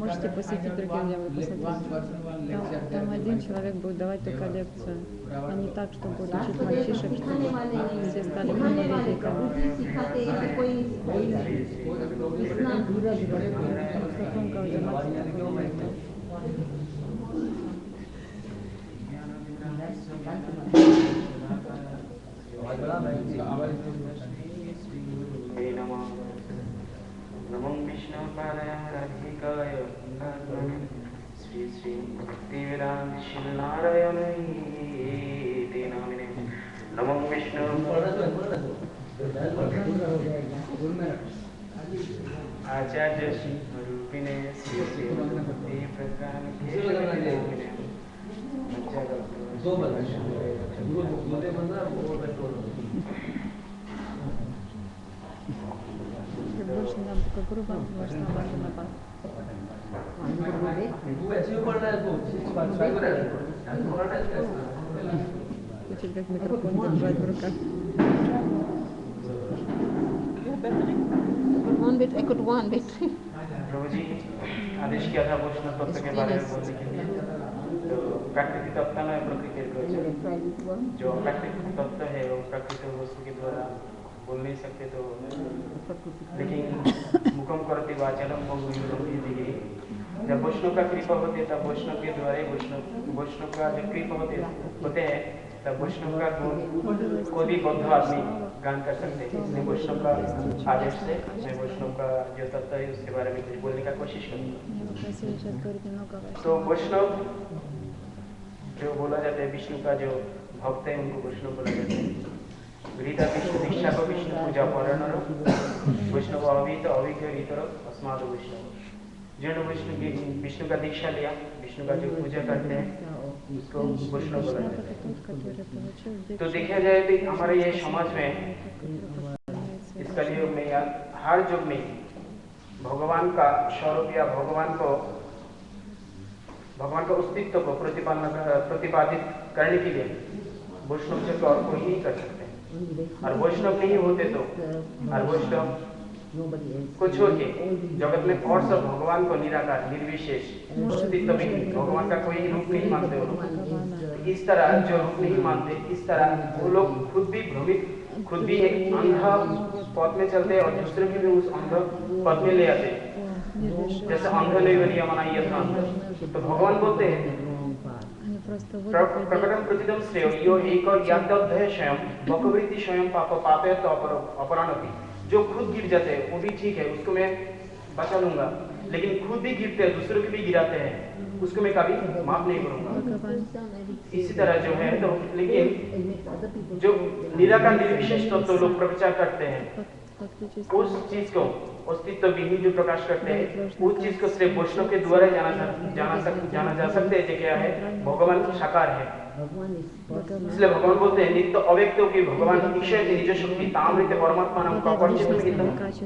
можете посетить другие, где вы посмотрите. Там один человек будет давать только лекцию, а не так, что будет учить мальчишек, чтобы все стали правоверниками. Сатунка Вайдамати такого нету. नमो विष्णुपादाय राधिकाय श्री श्री भक्तिवेदांत श्रीनारायणीति नामिने नमो विष्णु आचार्य रूपिणे श्री श्री भक्ति प्रदान नामिने Больше не надо только грубо, важно напад. Учить как микрофон держать в руках. One bit, I could one bit. प्रभु जी आदेश किया था वैष्णव तत्व के बारे में बोलने के लिए तो प्राकृतिक तत्व में प्रकृति जो प्राकृतिक तत्व है वो प्राकृतिक वस्तु के द्वारा बोल नहीं सकते तो लेकिन मुखम करते वाचनम जब वैष्णव का कृपा होती है तब वैष्णव के द्वारा वैष्णव का जब कृपा होते हैं तब वैष्णव का कोई भी बौद्ध आदमी गान कर सकते हैं इसलिए वैष्णव का आदेश से मैं वैष्णव का जो तत्व है उसके बारे में कुछ बोलने का कोशिश करूँगा तो वैष्णव जो बोला जाता है विष्णु का जो भक्त है उनको वैष्णव बोला जाता है गीता विष्णु दीक्षा को विष्णु पूजा परणर वैष्णव अवित अभिज्ञ रीतर अस्माद वैष्णव जिन्होंने विष्णु का दीक्षा लिया विष्णु का जो पूजा करते हैं उसको वैष्णव बोला जाता है तो देखा जाए तो हमारे ये समाज में इस कलयुग में या हर युग में भगवान का स्वरूप या भगवान का अस्तित्व को प्रतिपादित करने के लिए वैष्णव से और कोई नहीं कर सकते और वैष्णव नहीं होते तो और वैष्णव को छोड़ के जगत में और सब भगवान को निराकार निर्विशेष अस्तित्व में भगवान का कोई रूप नहीं मानते वो लोग इस तरह जो रूप नहीं मानते इस तरह वो लोग खुद भी भ्रमित खुद भी एक अंधा पथ में चलते और दूसरे की भी उस अंधा पथ में ले आते जैसे अंध नहीं बनी मना ये था तो भगवान बोलते हैं प्रकटम प्रतिदम श्रेय यो एक यादव्य स्वयं बकवृत्ति स्वयं पाप पापे तो अपराणपि जो खुद गिर जाते हैं वो भी ठीक है उसको मैं बचा लूंगा लेकिन खुद भी गिरते हैं दूसरों को भी गिराते हैं उसको मैं कभी माफ नहीं करूंगा इसी तरह जो है तो लेकिन जो निराकार निर्विशेष तत्व लोग प्रचार करते हैं उस चीज को अस्तित्व विहीन जो प्रकाश करते हैं उस चीज को सिर्फ वैष्णव के द्वारा जाना जा सकते हैं क्या है भगवान साकार है इसलिए भगवान बोलते हैं नित्य अव्यक्त की भगवान ईश्वर की निज शक्ति तामृत परमात्मा नाम का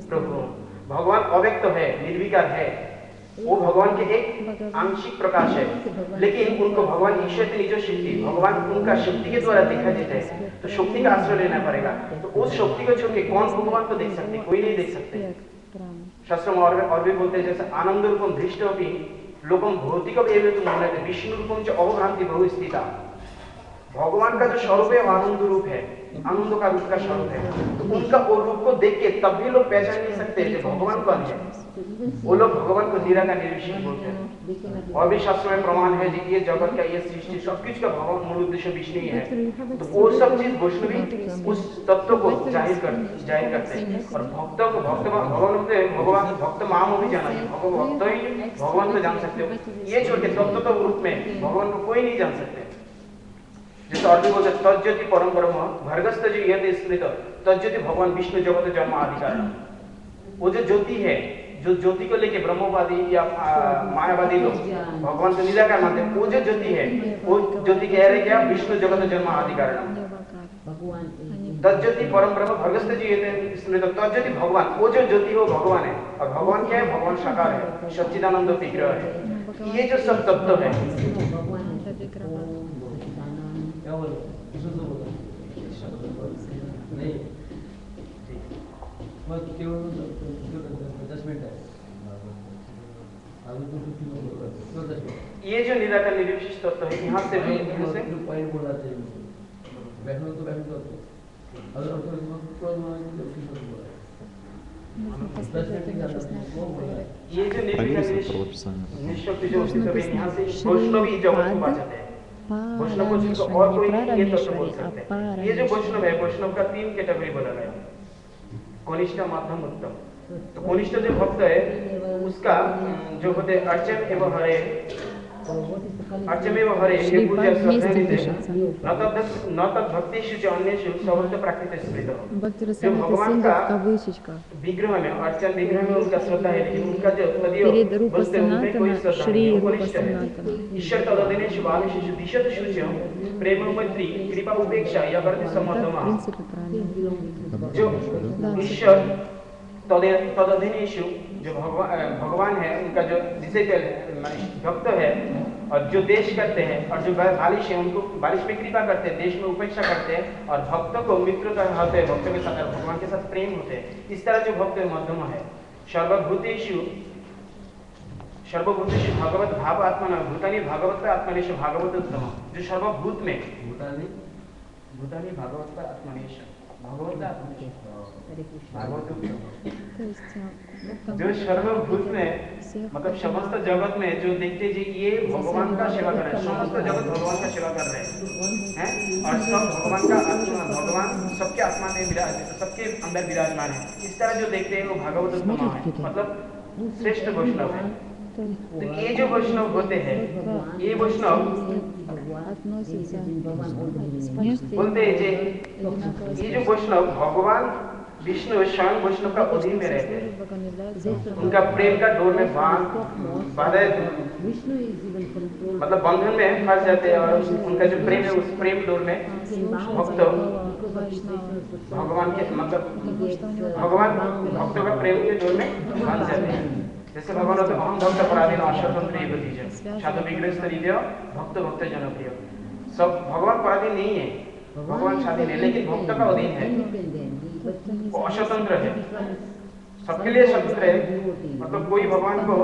प्रभु भगवान अव्यक्त है निर्विकार है वो भगवान के एक आंशिक प्रकाश है लेकिन उनको भगवान ईश्वर की निज शक्ति भगवान उनका शक्ति के द्वारा देखा जाता है तो शक्ति का आश्रय लेना पड़ेगा तो उस शक्ति को छोड़ के कौन भगवान को देख सकते कोई नहीं देख सकते शास्त्र में और भी बोलते हैं जैसे आनंद रूपम दृष्ट लोकम भौतिक विष्णु रूपम च अवभ्रांति बहु स्थिता भगवान का जो स्वरूप है आनंद रूप है आनंद का रूप का स्वरूप है तो उनका वो रूप को देख के तब भी लोग पहचान नहीं सकते कि भगवान कौन है वो लोग भगवान को निराकार निर्विशेष बोलते हैं और भी शास्त्र में प्रमाण है कि ये जगत का ये सृष्टि सब कुछ का भगवान मूल उद्देश्य विष्णु ही है तो वो सब चीज वैष्णवी उस तत्व को जाहिर करते हैं और भक्तों को भक्त भगवान भक्त माम भी जाना है भक्त ही भगवान को जान सकते हो ये छोड़ के तत्व रूप में भगवान को कोई नहीं जान सकते जैसे और भी बोलते तज्ज्योति परम ब्रह्म भर्गस्थ जो यद स्मृत तज्ज्योति भगवान विष्णु जगत जन्म अधिकार वो जो ज्योति है जो ज्योति को लेके ब्रह्मवादी या मायावादी लोग भगवान को निराकार मानते हैं वो जो ज्योति है वो ज्योति कह रहे क्या विष्णु जगत जन्म अधिकार तज्ज्योति परम ब्रह्म भर्गस्थ जो यद स्मृत तज्ज्योति भगवान वो जो ज्योति हो भगवान है और भगवान क्या है भगवान साकार है सच्चिदानंद विग्रह है ये जो सब तत्व है क्या बोलो नहीं केवल 10 मिनट है ये जो निराकार निर्विशेष तत्व है यहाँ से Нужно последовательно объяснять, говорить. ये जो Алиса прописание. निष्पक्ति जो Нужно होती है यहाँ से объяснять वैष्णवी जगत को Шри बचाते हैं वैष्णव को जिनको Парамешвари, और не कोई नहीं ये तत्व बोल Парамешвари, सकते а हैं ये जो Парамешвари. वैष्णव है वैष्णव का 3 कैटेगरी बोला गया कनिष्ठ मध्यम उत्तम तो कनिष्ठ जो भक्त है उसका जो होते अर्चन एवं हरे अर्चन एवं हरे ये Шри पूजा Пад श्रद्धा вместе नीति пишется. न तद भक्तिषु च अन्येषु सर्वत्र प्राकृत स्मृत Бхакти जो Расамрита भगवान Синдhu का в кавычечках. विग्रह में अर्चन विग्रह में उनका श्रद्धा है लेकिन उनका जो तदीय Перед Рупа वस्तु है उनमें कोई Санатана, श्रद्धा Шри नहीं है वो Рупа कनिष्ठ है Санатана. ईश्वर तददिनेषु बालेषु दिशत शुच्यं प्रेम मैत्री कृपा उपेक्षा या करते Так, в समर्थमा принципе, правильно. जो Да, ईश्वर तददिनेषु जो भगवान है उनका जो डिसेबल भक्त है और जो देश करते हैं और जो बालिश है उनको बालिश में कृपा करते हैं देश में उपेक्षा करते हैं और भक्तों को मित्रता होते हैं भक्तों के साथ भगवान के साथ प्रेम होते हैं इस तरह जो भक्त है मध्यम है सर्वभूतेषु भगवत भाव आत्मा भूतानी भागवत आत्मनेश भागवत उत्तम जो सर्वभूत में भूतानी भागवत आत्मनेश भागवत भागवत उत्तम То есть, जो सर्वभूत में मतलब समस्त जगत में जो देखते जी ये भगवान का सेवा कर रहे हैं समस्त जगत भगवान का सेवा कर रहे हैं और सब भगवान का आत्मा भगवान सबके आत्मा में सबके अंदर विराजमान है इस तरह जो देखते हैं वो भागवत उत्तम है मतलब श्रेष्ठ वैष्णव है तो ये जो वैष्णव होते हैं ये वैष्णव относится बोलते हैं जे ये जो वैष्णव भगवान विष्णु स्वयं वैष्णव का अधीन में रहते हैं उनका प्रेम का डोर में बांधे मतलब बंधन में फंस जाते हैं और उनका जो प्रेम है उस प्रेम डोर में भक्त भगवान के मतलब भगवान भक्तों का प्रेम के डोर में फंस जाते हैं जैसे भगवान होते अहम भक्त पराधीन अशतंत्र साधु विग्रह भक्त भक्त जनप्रिय सब भगवान पराधीन नहीं है भगवान स्वाधीन है लेकिन भक्त का अधीन है वो अस्वतंत्र है सबके लिए स्वतंत्र है मतलब कोई भगवान को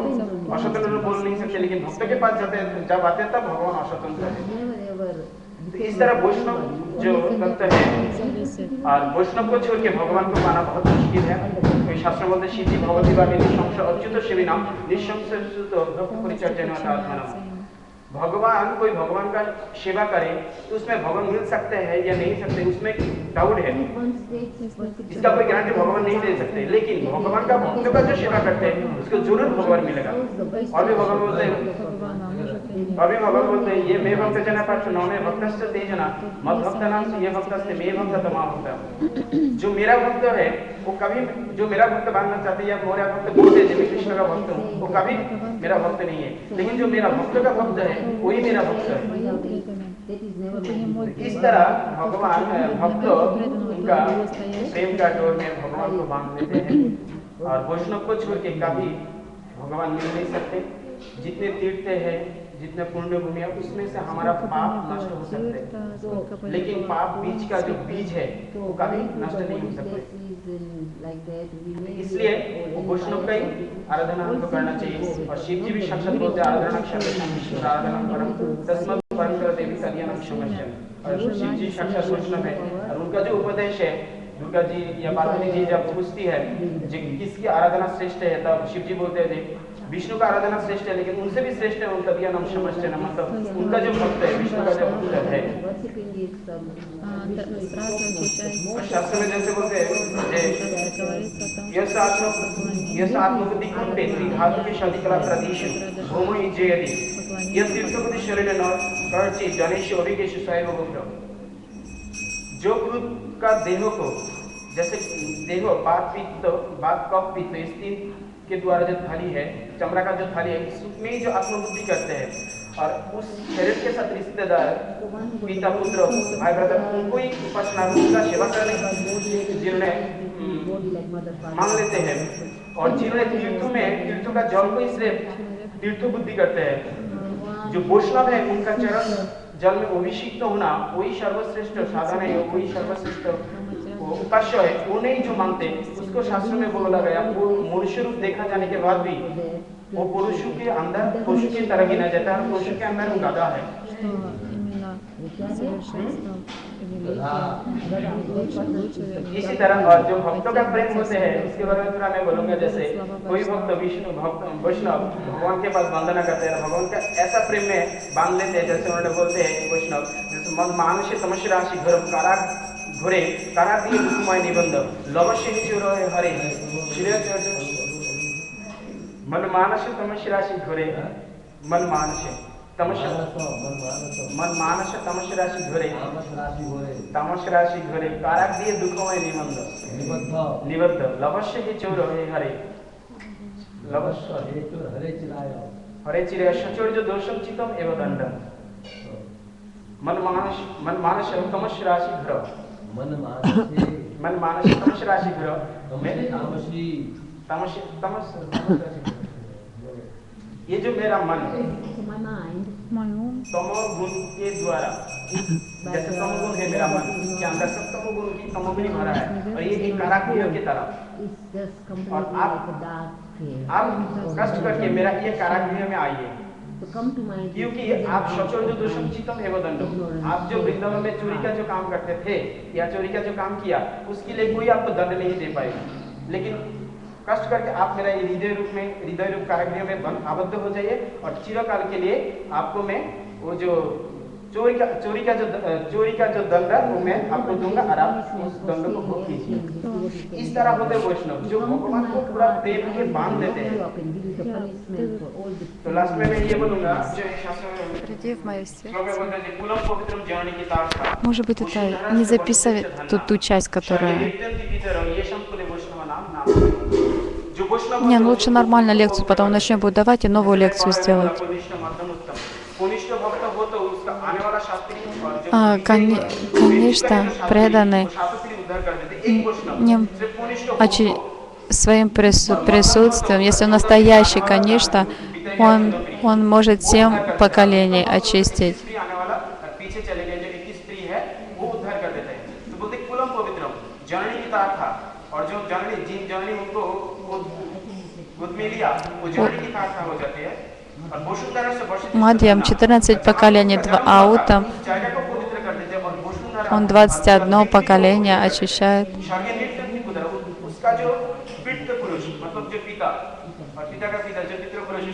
अस्वतंत्र बोल नहीं सकते लेकिन भक्त के पास जाते जब आते तब भगवान अस्वतंत्र है तो इस तरह वैष्णव जो तत्व है और वैष्णव को छोड़ के भगवान को पाना बहुत मुश्किल है कोई शास्त्र बोलते शिव जी भगवती बाबी निशंस अच्युत सेवी नाम निशंस भक्त परिचर्जन आत्मा भगवान कोई भगवान का सेवा करे तो उसमें भगवान मिल सकते हैं या नहीं सकते उसमें डाउट है इसका कोई गारंटी भगवान नहीं दे सकते लेकिन भगवान का भक्तों का जो सेवा करते हैं उसको जरूर भगवान मिलेगा और भी भगवान बोलते हैं अभी भगवान बोलते हैं ये मे भक्त जना पार्थ नौ में भक्तश्च ते जना मद भक्त नाम से ये भक्त मे भक्त तमा भक्त जो मेरा भक्त है वो कभी जो मेरा भक्त बनना चाहते या मेरा भक्त बोलते हैं मैं कृष्ण का भक्त हूँ वो कभी मेरा भक्त नहीं है लेकिन जो मेरा भक्त का भक्त है वही मेरा भक्त है इस तरह भगवान भक्त उनका प्रेम का डोर में भगवान को बांध देते हैं और वैष्णव को छोड़ के कभी भगवान मिल नहीं सकते जितने तीर्थ है जितने पुण्य भूमि है उसमें से हमारा पाप नष्ट हो सकते हैं लेकिन पाप बीज का जो बीज है वो कभी नष्ट नहीं हो सकते इसलिए वो वैष्णव का ही आराधना हमको करना चाहिए और शिव जी भी साक्षात बोलते आराधना विष्णु आराधना परम तस्मत् परम देवी कल्याणम समस्या और शिव जी साक्षात वैष्णव है और उनका जो उपदेश है दुर्गा जी या पार्वती जी जब पूछती है किसकी आराधना श्रेष्ठ है तब शिव जी बोलते हैं विष्णु का आराधना श्रेष्ठ है लेकिन उनसे भी श्रेष्ठ है उनका दिया नाम समझते ना मतलब उनका जो भक्त है विष्णु का जो भक्त है शास्त्र में जैसे बोलते हैं यस आत्मबुद्धि खंडे त्रिघातु के शादी कला प्रदेशु भूमो इज्जयति यस तीर्थपति शरीर न कर्चि जनेश अभिकेश स्वयं गोप्र जो खुद का देह को जैसे देह बात कफ पित्त इस तीन के द्वारा जो थाली है चमड़ा का जो थाली है इसमें जो आत्मबुद्धि करते हैं और उस शरीर के साथ रिश्तेदार पिता पुत्र भाई ब्रदर उनको ही उपासना उनका सेवा करने जिन्होंने मान लेते हैं और जिन्होंने तीर्थों का जल को ही तीर्थ बुद्धि करते हैं जो वैष्णव है उनका चरण जल में अभिषिक्त होना वही सर्वश्रेष्ठ साधन है वही सर्वश्रेष्ठ उपास्य है वो नहीं जो मानते उसको शास्त्र में बोला गया वो मनुष्य रूप देखा जाने के बाद भी वो पुरुषों के अंदर पुरुष की तरह गिना जाता है और पुरुष के अंदर वो गधा है। что именно совершенство или лучше इसी तरह और जो भक्तों का प्रेम होते हैं उसके बारे में थोड़ा मैं बोलूंगा। जैसे कोई भक्त विष्णु भक्त वैष्णव भगवान के पास वंदना करते हैं, भगवान का ऐसा प्रेम में बांध लेते हैं, जैसे उन्होंने बोलते हैं वैष्णव, जैसे मन मानसी तमस्य राशि घोरम काराग घोरे काराग दिए दुखमय निबंध लवश्य ही चोर हरे मन मानसी तमस्य राशि घोरे मन मानसी तमस्य मन मानस तमस्य राशि घोरे तामस राशि घोरे काराग दिए दुखमय निबंध निबद्ध लवश्य ही चोर हरे लवश्य हरे चिराय सचोर्य दोषम चितम एवं दंडम मन मानस तमस्य राशि घोर मन मानस तमस्य राशि घोर तमस ये जो मेरा मन है мой ум, तमोगुण के द्वारा, जैसे तमोगुण है मेरा मन के अंदर सब तमोगुण ही भरा है और ये एक कारागृह की तरह, और आप कष्ट करके मेरा ये कारागृह में आइए, क्योंकि आप सचोर्य दोषम चितम एवं दंडम, आप जो वृंदावन में चोरी का जो काम करते थे या चोरी का जो काम किया उसके लिए कोई आपको दंड नहीं दे पाएगा, लेकिन कष्ट करके आप मेरा ये हृदय रूप कारागृह में आबद्ध हो जाइए और चिरकाल के लिए आपको मैं वो जो चोरी का जो दंड है वो मैं आपको दूंगा और आप उस दंड को भोग कीजिए। इस तरह होते वैष्णव जो भगवान को पूरा प्रेम के बांध देते हैं। तो लास्ट में मैं ये बोलूंगा जो शास्त्र में приди в мое сердце. श्लोक में बोलते हैं कुलम पवित्रम जननी की तारसा Может быть, это не записывать ту часть, которая... Не, ну лучше нормально лекцию, потом начнем будет давать и новую лекцию сделать. Конечно, преданный своим присутствием, если он настоящий, конечно, он может 7 поколений очистить. और जो जननी उनको गोद में लिया वो जननी की तारसा हो जाती है और वसुंधरा से Мадьям 14 поколений, Аутам он 21 поколение очищает. उसका जो पितृ पुरुष मतलब जो पिता और पिता का पिता जो पितृ पुरुष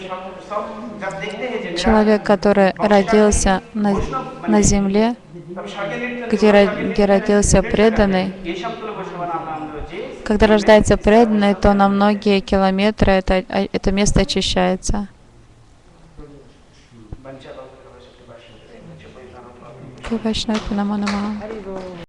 सब जब देखते हैं Человек, который родился на земле, где родился преданный, когда рождается преданный, то на многие километры это место очищается. Вайшнава Намо Намah.